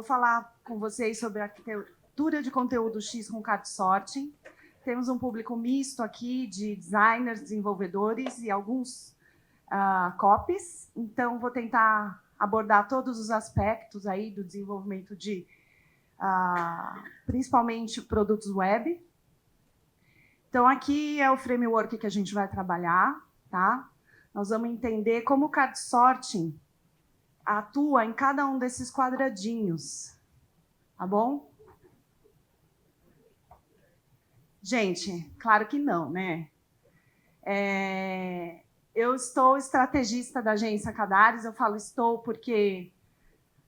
falar com vocês sobre a arquitetura de conteúdo X com card sorting. Temos um público misto aqui de designers, desenvolvedores e alguns copies. Então, vou tentar abordar todos os aspectos aí do desenvolvimento de, principalmente, produtos web. Então, aqui é o framework que a gente vai trabalhar, tá? Nós vamos entender como o card sorting atua em cada um desses quadradinhos, tá bom? Gente, claro que não, né? Eu estou estrategista da agência Cadares, eu falo estou porque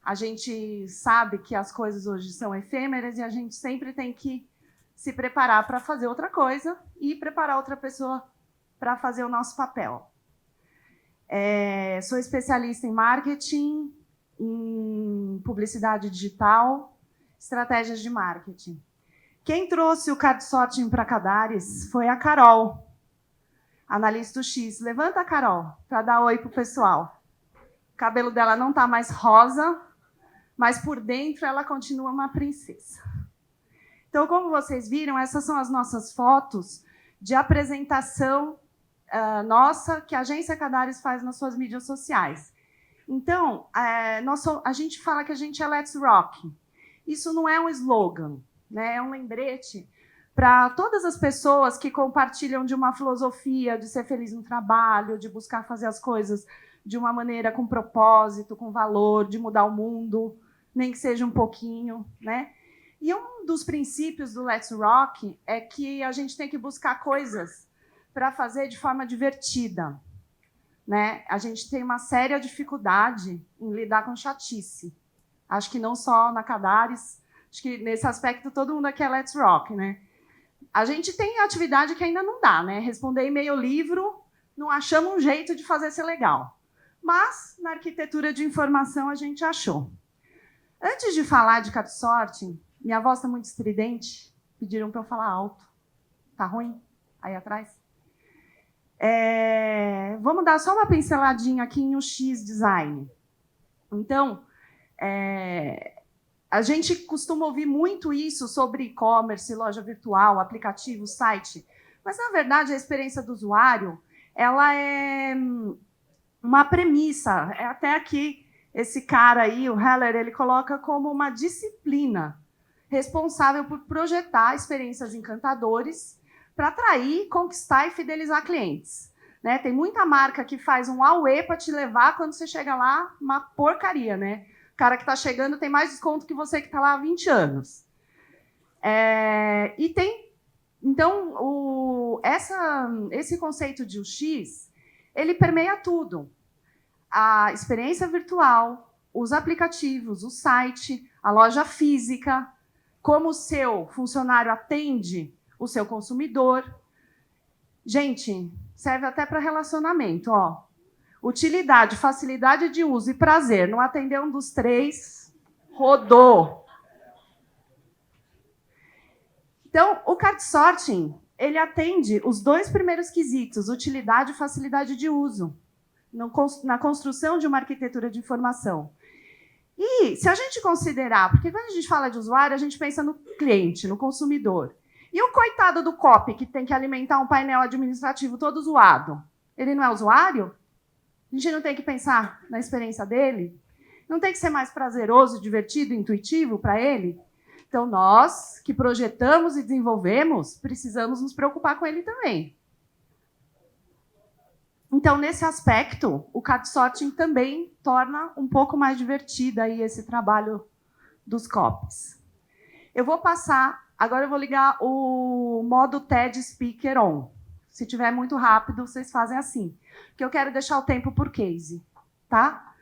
a gente sabe que as coisas hoje são efêmeras e a gente sempre tem que se preparar para fazer outra coisa e preparar outra pessoa para fazer o nosso papel. Sou especialista em marketing, em publicidade digital, estratégias de marketing. Quem trouxe o card sorting para Cadares foi a Carol, analista X. Levanta a Carol para dar oi para o pessoal. O cabelo dela não está mais rosa, mas por dentro ela continua uma princesa. Então, como vocês viram, essas são as nossas fotos de apresentação nossa que a agência Cadares faz nas suas mídias sociais. Então, a gente fala que a gente é Let's Rock. Isso não é um slogan, né? É um lembrete para todas as pessoas que compartilham de uma filosofia de ser feliz no trabalho, de buscar fazer as coisas de uma maneira com propósito, com valor, de mudar o mundo, nem que seja um pouquinho, né? E um dos princípios do Let's Rock é que a gente tem que buscar coisas para fazer de forma divertida, né? A gente tem uma séria dificuldade em lidar com chatice. Acho que não só na Cadares, acho que nesse aspecto todo mundo aqui é Let's Rock, né? A gente tem atividade que ainda não dá, né? Responder e-mail livro, não achamos um jeito de fazer ser legal. Mas, na arquitetura de informação, a gente achou. Antes de falar de card sorting, minha voz está muito estridente, pediram para eu falar alto. Tá ruim? Aí atrás? Vamos dar só uma pinceladinha aqui em UX Design. Então, a gente costuma ouvir muito isso sobre e-commerce, loja virtual, aplicativo, site, mas, na verdade, a experiência do usuário ela é uma premissa. Até aqui, esse cara aí, o Heller, ele coloca como uma disciplina responsável por projetar experiências encantadoras para atrair, conquistar e fidelizar clientes. Né? Tem muita marca que faz um auê para te levar quando você chega lá, uma porcaria, né? O cara que está chegando tem mais desconto que você que está lá há 20 anos. Então, esse conceito de UX, ele permeia tudo. A experiência virtual, os aplicativos, o site, a loja física, como o seu funcionário atende o seu consumidor. Gente, serve até para relacionamento, ó. Utilidade, facilidade de uso e prazer. Não atender um dos três, rodou. Então, o card sorting, ele atende os dois primeiros quesitos, utilidade e facilidade de uso, na construção de uma arquitetura de informação. E se a gente considerar, porque quando a gente fala de usuário, a gente pensa no cliente, no consumidor. E o coitado do copy, que tem que alimentar um painel administrativo todo zoado, ele não é usuário? A gente não tem que pensar na experiência dele? Não tem que ser mais prazeroso, divertido, intuitivo para ele? Então, nós, que projetamos e desenvolvemos, precisamos nos preocupar com ele também. Então, nesse aspecto, o card sorting também torna um pouco mais divertido aí esse trabalho dos copies. Eu vou passar, agora eu vou ligar o modo TED Speaker On. Se tiver muito rápido, vocês fazem assim, porque eu quero deixar o tempo por case, tá?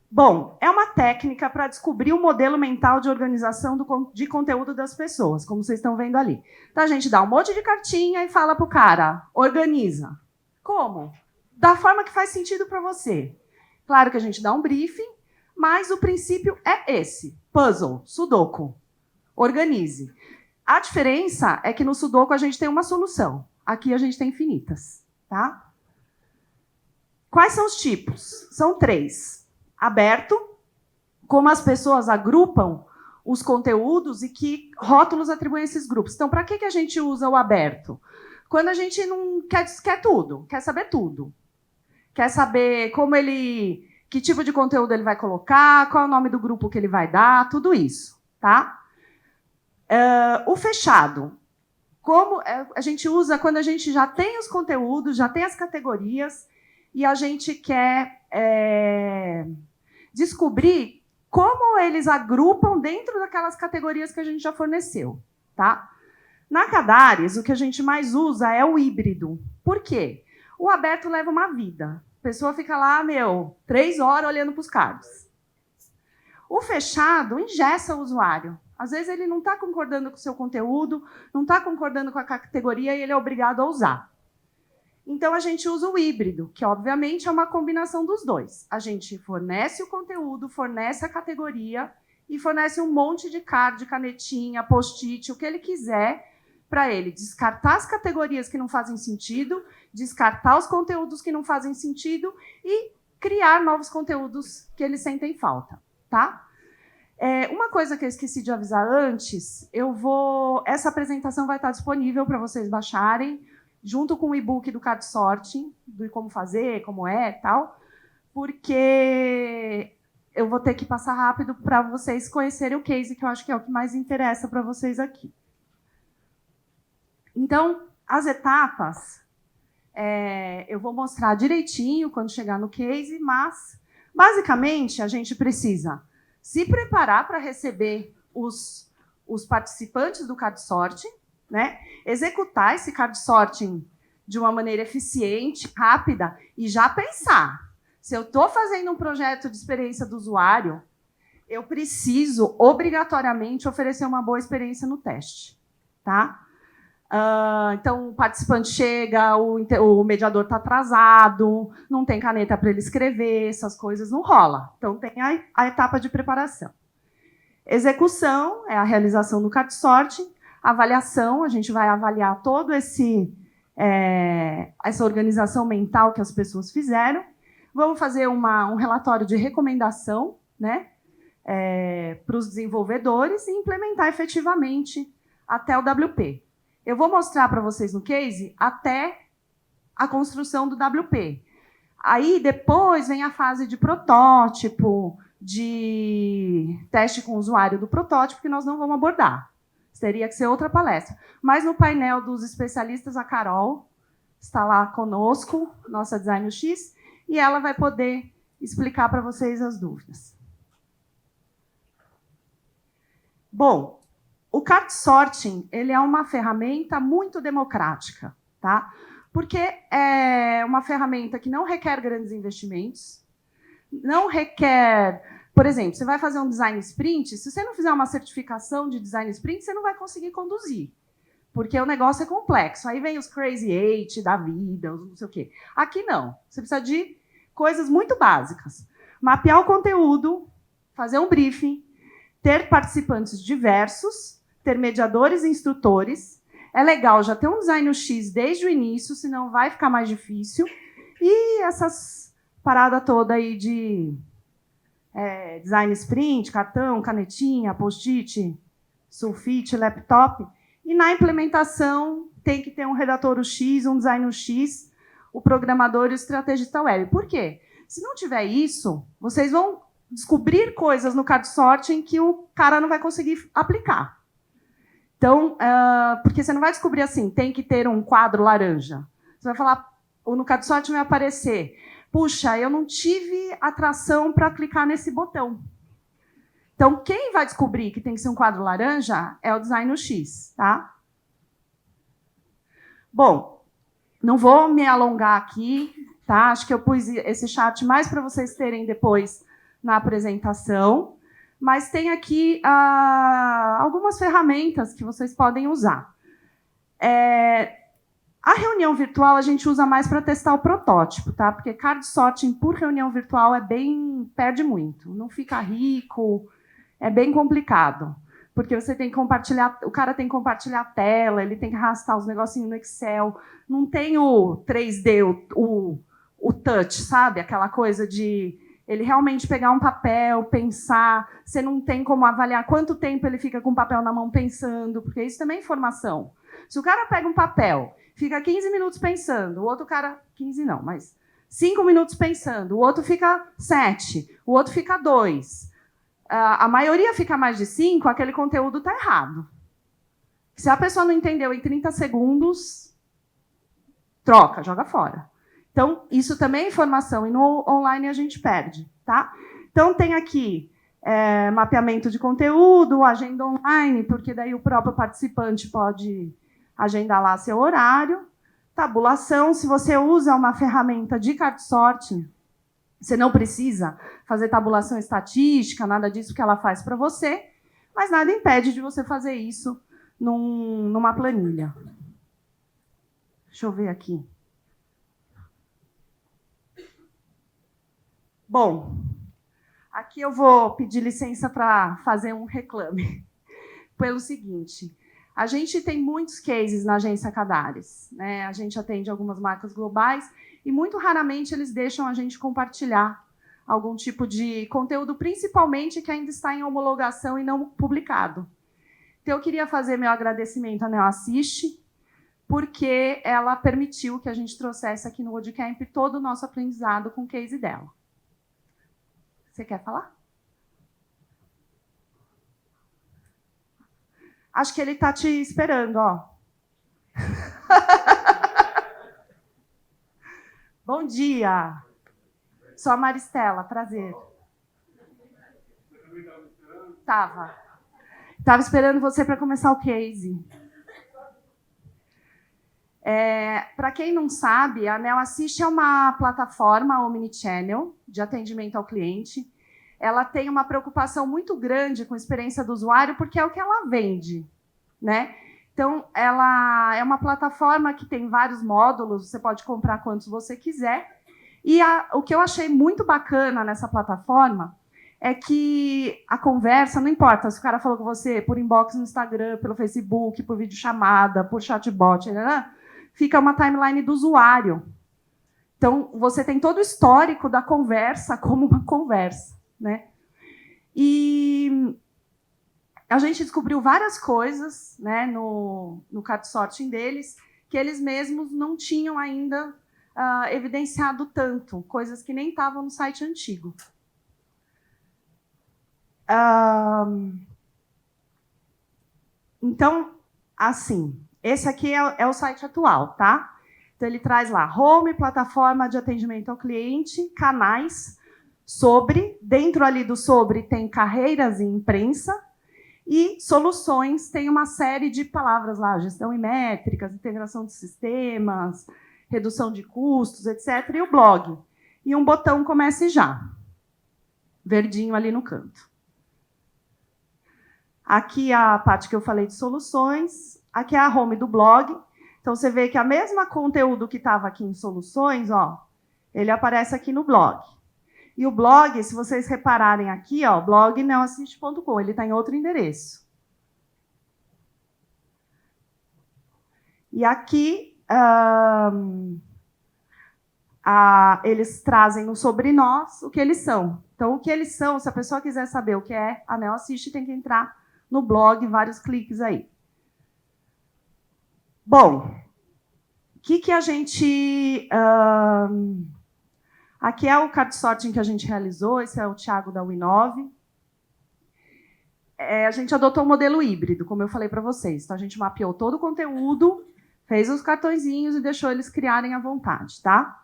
Bom, é uma técnica para descobrir o modelo mental de organização de conteúdo das pessoas, como vocês estão vendo ali. Então, a gente dá um monte de cartinha e fala para o cara, organiza. Como? Da forma que faz sentido para você. Claro que a gente dá um briefing, mas o princípio é esse. Puzzle, sudoku. Organize. A diferença é que no sudoku a gente tem uma solução. Aqui a gente tem infinitas. Tá? Quais são os tipos? São 3. Aberto, como as pessoas agrupam os conteúdos e que rótulos atribuem a esses grupos. Então, para que a gente usa o aberto? Quando a gente não quer tudo, quer saber tudo. Quer saber que tipo de conteúdo ele vai colocar, qual é o nome do grupo que ele vai dar, tudo isso. Tá? O fechado. Como a gente usa quando a gente já tem os conteúdos, já tem as categorias, e a gente quer descobrir como eles agrupam dentro daquelas categorias que a gente já forneceu. Tá? Na Cadares, o que a gente mais usa é o híbrido. Por quê? O aberto leva uma vida. A pessoa fica lá, 3 horas olhando para os cards. O fechado engessa o usuário. Às vezes ele não está concordando com o seu conteúdo, não está concordando com a categoria e ele é obrigado a usar. Então, a gente usa o híbrido, que, obviamente, é uma combinação dos dois. A gente fornece o conteúdo, fornece a categoria e fornece um monte de card, canetinha, post-it, o que ele quiser, para ele descartar as categorias que não fazem sentido, descartar os conteúdos que não fazem sentido e criar novos conteúdos que eles sentem falta. Tá? Uma coisa que eu esqueci de avisar antes, essa apresentação vai estar disponível para vocês baixarem, junto com o e-book do card sorting, do como fazer, como é, tal, porque eu vou ter que passar rápido para vocês conhecerem o case, que eu acho que é o que mais interessa para vocês aqui. Então, as etapas, eu vou mostrar direitinho quando chegar no case, mas, basicamente, a gente precisa se preparar para receber os participantes do card sorting, né? Executar esse card sorting de uma maneira eficiente, rápida, e já pensar. Se eu estou fazendo um projeto de experiência do usuário, eu preciso, obrigatoriamente, oferecer uma boa experiência no teste. Tá? Então, o participante chega, o mediador está atrasado, não tem caneta para ele escrever, essas coisas não rola. Então, tem a etapa de preparação. Execução é a realização do card sorting. Avaliação, a gente vai avaliar todo essa organização mental que as pessoas fizeram. Vamos fazer um relatório de recomendação, né, para os desenvolvedores e implementar efetivamente até o WP. Eu vou mostrar para vocês no case até a construção do WP. Aí, depois, vem a fase de protótipo, de teste com o usuário do protótipo, que nós não vamos abordar. Teria que ser outra palestra. Mas no painel dos especialistas, a Carol está lá conosco, nossa Design UX, e ela vai poder explicar para vocês as dúvidas. Bom, o card sorting ele é uma ferramenta muito democrática, tá? Porque é uma ferramenta que não requer grandes investimentos, não requer... Por exemplo, você vai fazer um design sprint, se você não fizer uma certificação de design sprint, você não vai conseguir conduzir, porque o negócio é complexo. Aí vem os Crazy 8 da vida, não sei o quê. Aqui não. Você precisa de coisas muito básicas. Mapear o conteúdo, fazer um briefing, ter participantes diversos, ter mediadores e instrutores. É legal já ter um design UX desde o início, senão vai ficar mais difícil. E essas paradas toda aí de... design sprint, cartão, canetinha, post-it, sulfite, laptop. E na implementação tem que ter um redator UX, um design UX, o programador e o estrategista web. Por quê? Se não tiver isso, vocês vão descobrir coisas no card sorting que o cara não vai conseguir aplicar. Então, porque você não vai descobrir assim, tem que ter um quadro laranja. Você vai falar, ou no card sorting vai aparecer... Puxa, eu não tive atração para clicar nesse botão. Então, quem vai descobrir que tem que ser um quadro laranja é o design UX, tá? Bom, não vou me alongar aqui, tá? Acho que eu pus esse chat mais para vocês terem depois na apresentação, mas tem aqui algumas ferramentas que vocês podem usar. A reunião virtual a gente usa mais para testar o protótipo, tá? Porque card sorting por reunião virtual perde muito, não fica rico, é bem complicado. Porque você tem que compartilhar, o cara tem que compartilhar a tela, ele tem que arrastar os negocinhos no Excel, não tem o 3D, o touch, sabe? Aquela coisa de Ele realmente pegar um papel, pensar, você não tem como avaliar quanto tempo ele fica com o papel na mão pensando, porque isso também é informação. Se o cara pega um papel, fica 15 minutos pensando, o outro cara, 15 não, mas 5 minutos pensando, o outro fica 7, o outro fica 2. A maioria fica mais de 5, aquele conteúdo está errado. Se a pessoa não entendeu em 30 segundos, troca, joga fora. Então, isso também é informação, e no online a gente perde. Tá? Então, tem aqui mapeamento de conteúdo, agenda online, porque daí o próprio participante pode agendar lá seu horário. Tabulação, se você usa uma ferramenta de card sorting, você não precisa fazer tabulação estatística, nada disso que ela faz para você, mas nada impede de você fazer isso numa planilha. Deixa eu ver aqui. Bom, aqui eu vou pedir licença para fazer um reclame. Pelo seguinte, a gente tem muitos cases na agência Cadares, né? A gente atende algumas marcas globais e muito raramente eles deixam a gente compartilhar algum tipo de conteúdo, principalmente que ainda está em homologação e não publicado. Então, eu queria fazer meu agradecimento à NeoAssist, porque ela permitiu que a gente trouxesse aqui no WordCamp todo o nosso aprendizado com o case dela. Você quer falar? Acho que ele está te esperando, ó. Bom dia. Sou a Maristela, prazer. Estava esperando você para começar o case. Para quem não sabe, a NeoAssist é uma plataforma omnichannel de atendimento ao cliente. Ela tem uma preocupação muito grande com a experiência do usuário, porque é o que ela vende, né? Então, ela é uma plataforma que tem vários módulos, você pode comprar quantos você quiser. E o que eu achei muito bacana nessa plataforma é que a conversa, não importa se o cara falou com você por inbox no Instagram, pelo Facebook, por videochamada, por chatbot, fica uma timeline do usuário. Então, você tem todo o histórico da conversa como uma conversa, né? E a gente descobriu várias coisas, né, no card sorting deles que eles mesmos não tinham ainda evidenciado tanto, coisas que nem estavam no site antigo. Então, assim, esse aqui é o site atual, tá? Então, ele traz lá home, plataforma de atendimento ao cliente, canais, sobre, dentro ali do sobre tem carreiras e imprensa, e soluções tem uma série de palavras lá, gestão e métricas, integração de sistemas, redução de custos, etc. E o blog. E um botão comece já, verdinho ali no canto. Aqui a parte que eu falei de soluções, aqui é a home do blog. Então, você vê que a mesma conteúdo que estava aqui em soluções, ó, ele aparece aqui no blog. E o blog, se vocês repararem aqui, ó, blog neoassist.com, ele está em outro endereço. E aqui eles trazem no sobre nós o que eles são. Então, o que eles são, se a pessoa quiser saber o que é a NeoAssist, tem que entrar no blog, vários cliques aí. Bom, o que a gente... aqui é o card sorting que a gente realizou, esse é o Thiago da Winove. A gente adotou um modelo híbrido, como eu falei para vocês. Então, a gente mapeou todo o conteúdo, fez os cartõezinhos e deixou eles criarem à vontade, tá?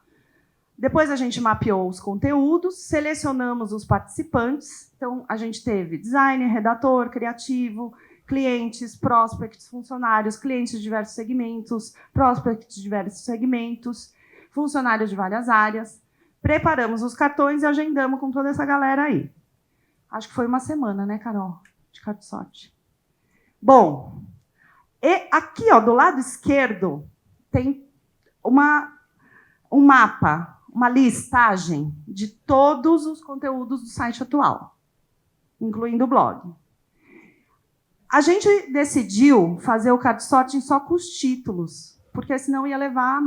Depois a gente mapeou os conteúdos, selecionamos os participantes. Então, a gente teve designer, redator, criativo, clientes, prospects, funcionários, clientes de diversos segmentos, prospects de diversos segmentos, funcionários de várias áreas. Preparamos os cartões e agendamos com toda essa galera aí. Acho que foi uma semana, né, Carol? De card sorting. Bom, e aqui, ó, do lado esquerdo, tem um mapa, uma listagem de todos os conteúdos do site atual, incluindo o blog. A gente decidiu fazer o card sorting só com os títulos, porque senão ia levar,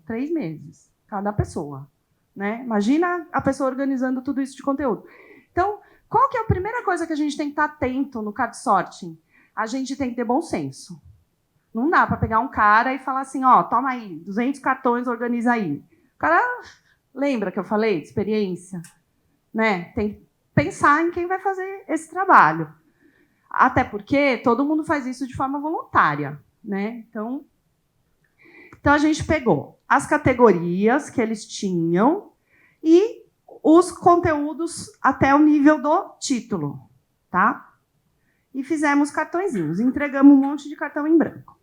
3 meses, cada pessoa. né? Imagina a pessoa organizando tudo isso de conteúdo. Então, qual que é a primeira coisa que a gente tem que estar atento no card sorting? A gente tem que ter bom senso. Não dá para pegar um cara e falar assim, ó, toma aí, 200 cartões, organiza aí. O cara lembra que eu falei de experiência? Né? Tem que pensar em quem vai fazer esse trabalho. Até porque todo mundo faz isso de forma voluntária, né? Então a gente pegou as categorias que eles tinham e os conteúdos até o nível do título, tá? E fizemos cartõezinhos, entregamos um monte de cartão em branco.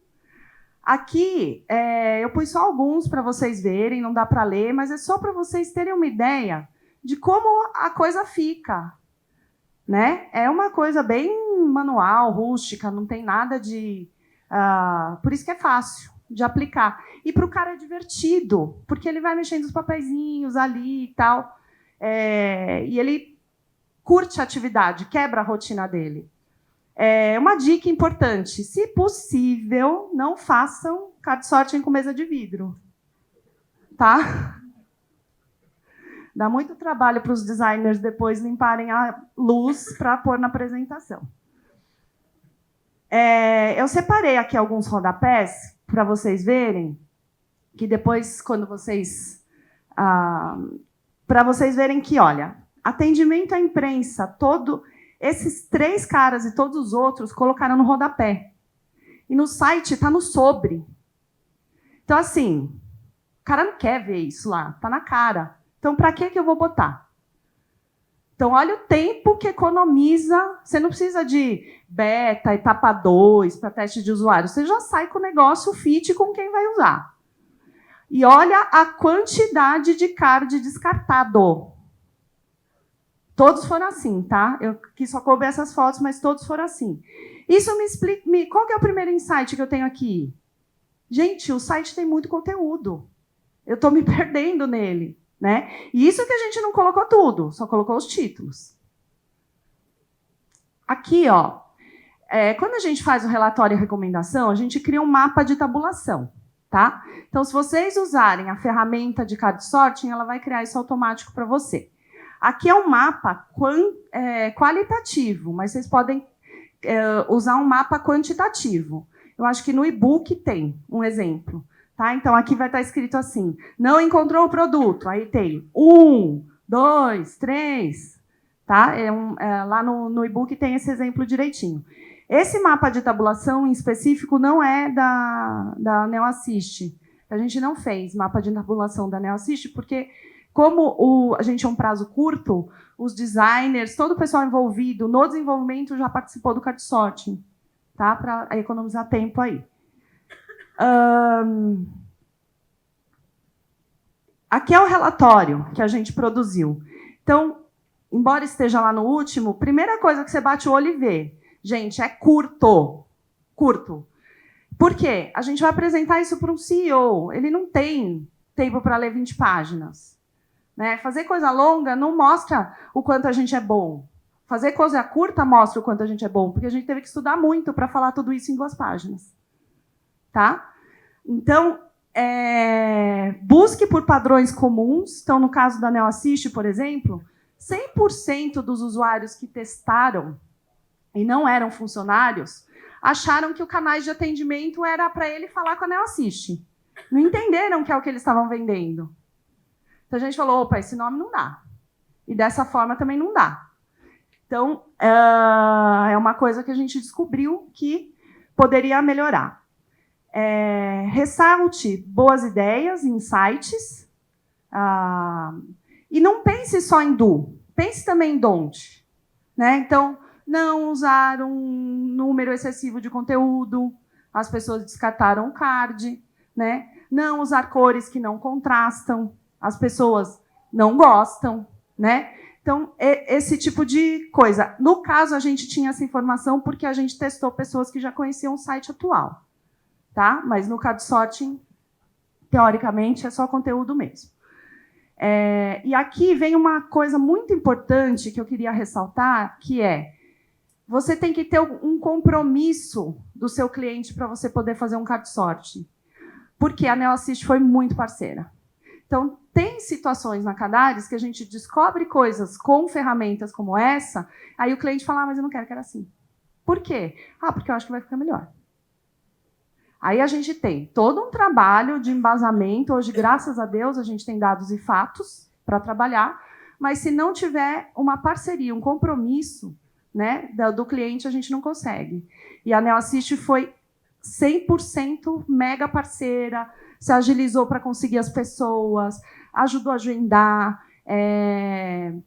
Aqui, eu pus só alguns para vocês verem, não dá para ler, mas é só para vocês terem uma ideia de como a coisa fica, né? É uma coisa bem manual, rústica, não tem nada de... por isso que é fácil de aplicar. E para o cara é divertido, porque ele vai mexendo os papeizinhos ali e tal, e ele curte a atividade, quebra a rotina dele. Uma dica importante, se possível, não façam card sorting com mesa de vidro. Tá? Dá muito trabalho para os designers depois limparem a luz para pôr na apresentação. Eu separei aqui alguns rodapés para vocês verem, que depois, quando vocês... para vocês verem que, olha, atendimento à imprensa, esses 3 caras e todos os outros colocaram no rodapé. E no site está no sobre. Então, assim, o cara não quer ver isso lá, está na cara. Então, para que eu vou botar? Então, olha o tempo que economiza. Você não precisa de beta, etapa 2 para teste de usuário. Você já sai com o negócio fit com quem vai usar. E olha a quantidade de card descartado. Todos foram assim, tá? Eu quis só couber essas fotos, mas todos foram assim. Isso me explica... Qual que é o primeiro insight que eu tenho aqui? Gente, o site tem muito conteúdo. Eu estou me perdendo nele. Né? E isso que a gente não colocou tudo, só colocou os títulos. Aqui, ó, quando a gente faz o relatório e recomendação, a gente cria um mapa de tabulação. Tá? Então, se vocês usarem a ferramenta de card sorting, ela vai criar isso automático para você. Aqui é um mapa qualitativo, mas vocês podem usar um mapa quantitativo. Eu acho que no e-book tem um exemplo. Tá? Então, aqui vai estar escrito assim, não encontrou o produto. Aí tem 1, 2, 3. Tá? Lá no e-book tem esse exemplo direitinho. Esse mapa de tabulação em específico não é da NeoAssist. A gente não fez mapa de tabulação da NeoAssist, porque como a gente é um prazo curto, os designers, todo o pessoal envolvido no desenvolvimento já participou do card sorting, tá? Para economizar tempo aí. Aqui é o relatório que a gente produziu. Então, embora esteja lá no último, primeira coisa que você bate o olho e vê, gente, é curto. Curto. Por quê? A gente vai apresentar isso para um CEO. Ele não tem tempo para ler 20 páginas. Né? Fazer coisa longa não mostra o quanto a gente é bom. Fazer coisa curta mostra o quanto a gente é bom, porque a gente teve que estudar muito para falar tudo isso em 2 páginas. Tá? Então, busque por padrões comuns. Então, no caso da NeoAssist, por exemplo, 100% dos usuários que testaram e não eram funcionários acharam que o canal de atendimento era para ele falar com a NeoAssist. Não entenderam que é o que eles estavam vendendo. Então, a gente falou, opa, esse nome não dá. E dessa forma também não dá. Então, é uma coisa que a gente descobriu que poderia melhorar. Ressalte boas ideias, insights. E não pense só em do, pense também em don't. Né? Então, não usar um número excessivo de conteúdo, as pessoas descartaram o card. Né? Não usar cores que não contrastam, as pessoas não gostam. Né? Então, esse tipo de coisa. No caso, a gente tinha essa informação porque a gente testou pessoas que já conheciam o site atual. Tá? Mas no card sorting, teoricamente, é só conteúdo mesmo. E aqui vem uma coisa muito importante que eu queria ressaltar, que você tem que ter um compromisso do seu cliente para você poder fazer um card sorting. Porque a NeoAssist foi muito parceira. Então, tem situações na Cadares que a gente descobre coisas com ferramentas como essa, aí o cliente fala, mas eu não quero que era assim. Por quê? Porque eu acho que vai ficar melhor. Aí a gente tem todo um trabalho de embasamento. Hoje, graças a Deus, a gente tem dados e fatos para trabalhar, mas se não tiver uma parceria, um compromisso, né, do cliente, a gente não consegue. E a NeoAssist foi 100% mega parceira, se agilizou para conseguir as pessoas, ajudou a agendar,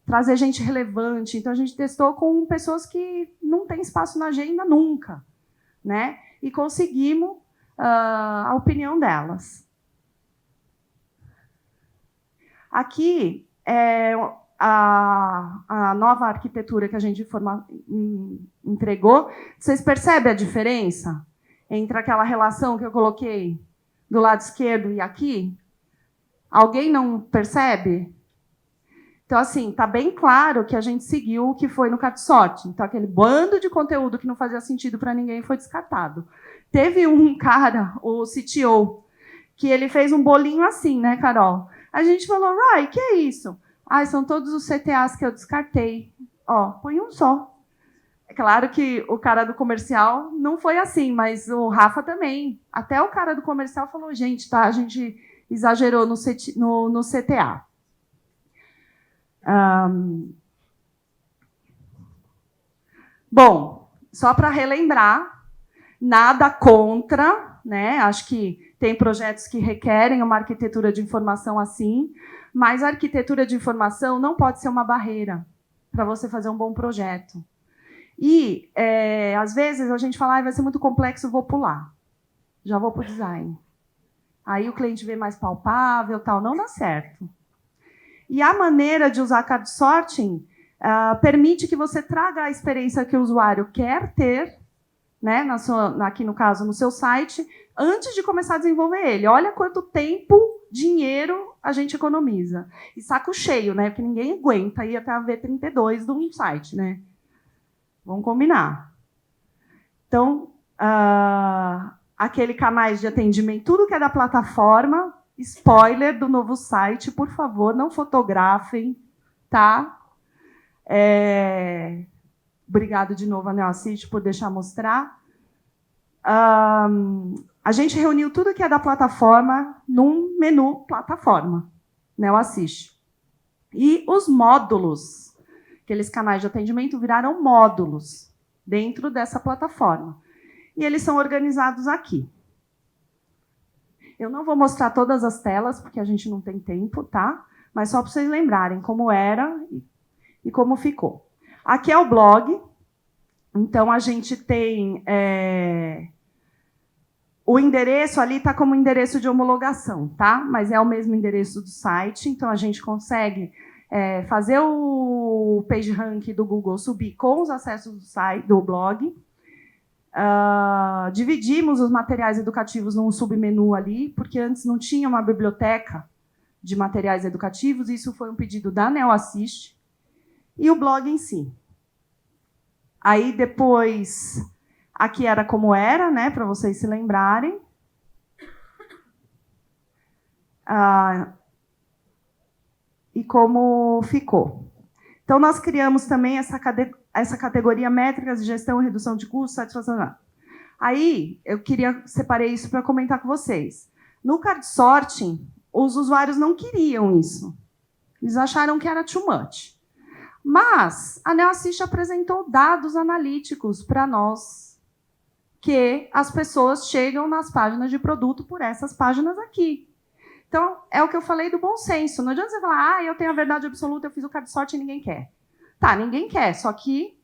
trazer gente relevante. Então, a gente testou com pessoas que não têm espaço na agenda nunca, né? E conseguimos a opinião delas. Aqui é a nova arquitetura que a gente entregou. Vocês percebem a diferença entre aquela relação que eu coloquei do lado esquerdo e aqui? Alguém não percebe? Então, assim, está bem claro que a gente seguiu o que foi no CardSort. Então, aquele bando de conteúdo que não fazia sentido para ninguém foi descartado. Teve um cara, o CTO, que ele fez um bolinho assim, né, Carol? A gente falou, Roy, que é isso? São todos os CTAs que eu descartei. Põe um só. É claro que o cara do comercial não foi assim, mas o Rafa também. Até o cara do comercial falou, gente, tá, a gente exagerou no CTA. Bom, só para relembrar, nada contra, né? Acho que tem projetos que requerem uma arquitetura de informação assim, mas a arquitetura de informação não pode ser uma barreira para você fazer um bom projeto. E, às vezes, a gente fala, vai ser muito complexo, vou pular. Já vou para o design. Aí o cliente vê mais palpável, tal, não dá certo. E a maneira de usar card sorting permite que você traga a experiência que o usuário quer ter, né, aqui no caso, no seu site, antes de começar a desenvolver ele. Olha quanto tempo, dinheiro a gente economiza. E saco cheio, né? Porque ninguém aguenta ir até a V32 de um site, né? Vamos combinar. Então, aquele canais de atendimento, tudo que é da plataforma, spoiler do novo site, por favor, não fotografem, tá? Obrigado de novo, a NeoAssist, por deixar mostrar. A gente reuniu tudo que é da plataforma num menu plataforma, NeoAssist. E os módulos, aqueles canais de atendimento, viraram módulos dentro dessa plataforma. E eles são organizados aqui. Eu não vou mostrar todas as telas, porque a gente não tem tempo, tá? Mas só para vocês lembrarem como era e como ficou. Aqui é o blog. Então, a gente tem... o endereço ali está como endereço de homologação, tá? Mas é o mesmo endereço do site. Então, a gente consegue fazer o PageRank do Google subir com os acessos do site, do blog. Dividimos os materiais educativos num submenu ali, porque antes não tinha uma biblioteca de materiais educativos. Isso foi um pedido da NeoAssist. E o blog em si. Aí, depois, aqui era como era, né, para vocês se lembrarem. E como ficou. Então, nós criamos também essa categoria métricas de gestão e redução de custos, satisfação. Aí, separei isso para comentar com vocês. No card sorting, os usuários não queriam isso. Eles acharam que era too much. Mas a NeoAssist apresentou dados analíticos para nós, que as pessoas chegam nas páginas de produto por essas páginas aqui. Então, é o que eu falei do bom senso. Não adianta você falar, eu tenho a verdade absoluta, eu fiz o card sorting e ninguém quer. Tá, ninguém quer, só que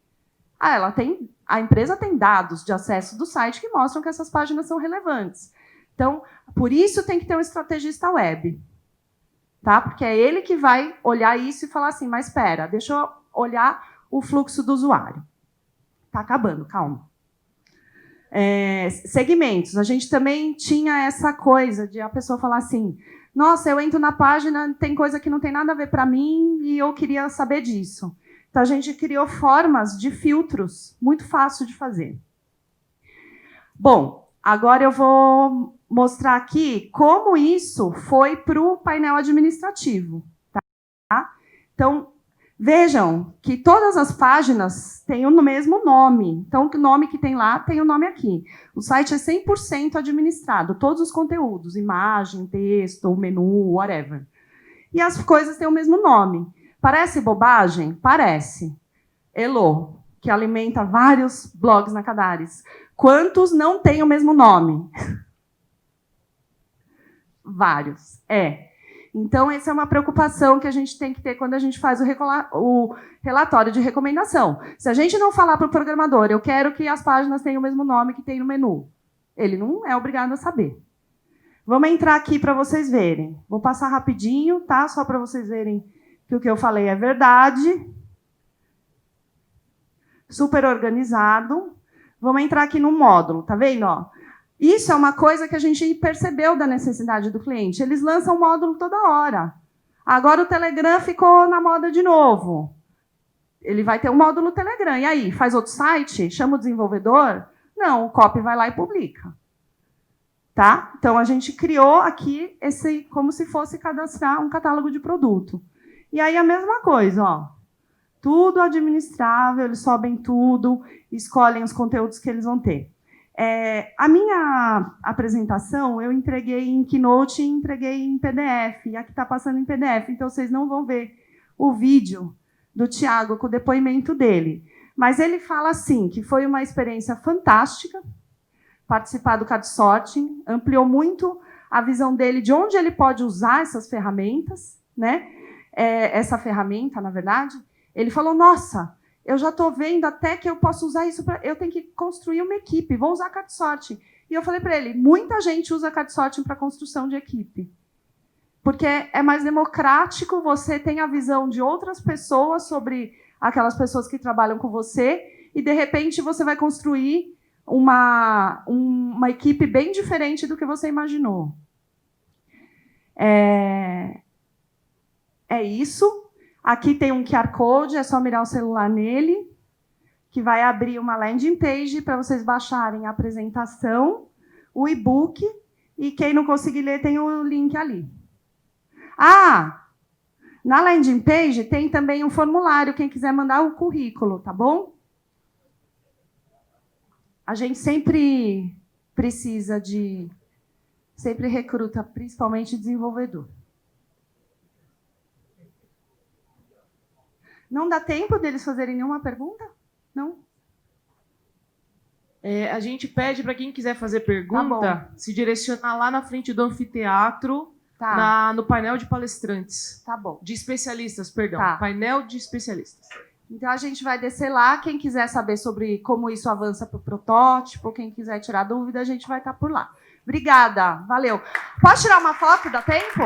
a empresa tem dados de acesso do site que mostram que essas páginas são relevantes. Então, por isso tem que ter um estrategista web. Tá? Porque é ele que vai olhar isso e falar assim, mas espera, deixa eu olhar o fluxo do usuário. Está acabando, calma. Segmentos. A gente também tinha essa coisa de a pessoa falar assim, nossa, eu entro na página, tem coisa que não tem nada a ver para mim e eu queria saber disso. Então, a gente criou formas de filtros, muito fácil de fazer. Bom, agora eu vou mostrar aqui como isso foi para o painel administrativo. Tá? Então, vejam que todas as páginas têm o mesmo nome. Então, o nome que tem lá tem o nome aqui. O site é 100% administrado, todos os conteúdos, imagem, texto, menu, whatever. E as coisas têm o mesmo nome. Parece bobagem? Parece. Elo, que alimenta vários blogs na Cadares. Quantos não têm o mesmo nome? Vários. Então, essa é uma preocupação que a gente tem que ter quando a gente faz o relatório de recomendação. Se a gente não falar para o programador, eu quero que as páginas tenham o mesmo nome que tem no menu, ele não é obrigado a saber. Vamos entrar aqui para vocês verem. Vou passar rapidinho, tá? Só para vocês verem que o que eu falei é verdade. Super organizado. Vamos entrar aqui no módulo, tá vendo? Ó? Isso é uma coisa que a gente percebeu da necessidade do cliente. Eles lançam o módulo toda hora. Agora o Telegram ficou na moda de novo. Ele vai ter um módulo Telegram. E aí, faz outro site? Chama o desenvolvedor? Não, o copy vai lá e publica. Tá? Então, a gente criou aqui esse, como se fosse cadastrar um catálogo de produto. E aí, a mesma coisa, ó. Tudo administrável, eles sobem tudo, escolhem os conteúdos que eles vão ter. A minha apresentação, eu entreguei em Keynote e entreguei em PDF. E aqui está passando em PDF, então vocês não vão ver o vídeo do Thiago com o depoimento dele. Mas ele fala assim, que foi uma experiência fantástica participar do CAD Sorting, ampliou muito a visão dele de onde ele pode usar essas ferramentas, né? Essa ferramenta, na verdade. Ele falou, nossa, eu já estou vendo até que eu posso usar isso para... Eu tenho que construir uma equipe, vou usar CAD Sorting. E eu falei para ele, muita gente usa CAD Sorting para construção de equipe. Porque é mais democrático, você tem a visão de outras pessoas sobre aquelas pessoas que trabalham com você, e, de repente, você vai construir uma equipe bem diferente do que você imaginou. É isso. Aqui tem um QR Code, é só mirar o celular nele, que vai abrir uma landing page para vocês baixarem a apresentação, o e-book, e quem não conseguir ler tem o link ali. Na landing page tem também um formulário, quem quiser mandar o currículo, tá bom? A gente sempre precisa de... Sempre recruta, principalmente desenvolvedor. Não dá tempo deles fazerem nenhuma pergunta? Não? A gente pede para quem quiser fazer pergunta, se direcionar lá na frente do anfiteatro, no painel de palestrantes. Tá bom. De especialistas, perdão. Tá. Painel de especialistas. Então, a gente vai descer lá. Quem quiser saber sobre como isso avança para o protótipo, quem quiser tirar dúvida, a gente vai estar por lá. Obrigada. Valeu. Pode tirar uma foto? Dá tempo?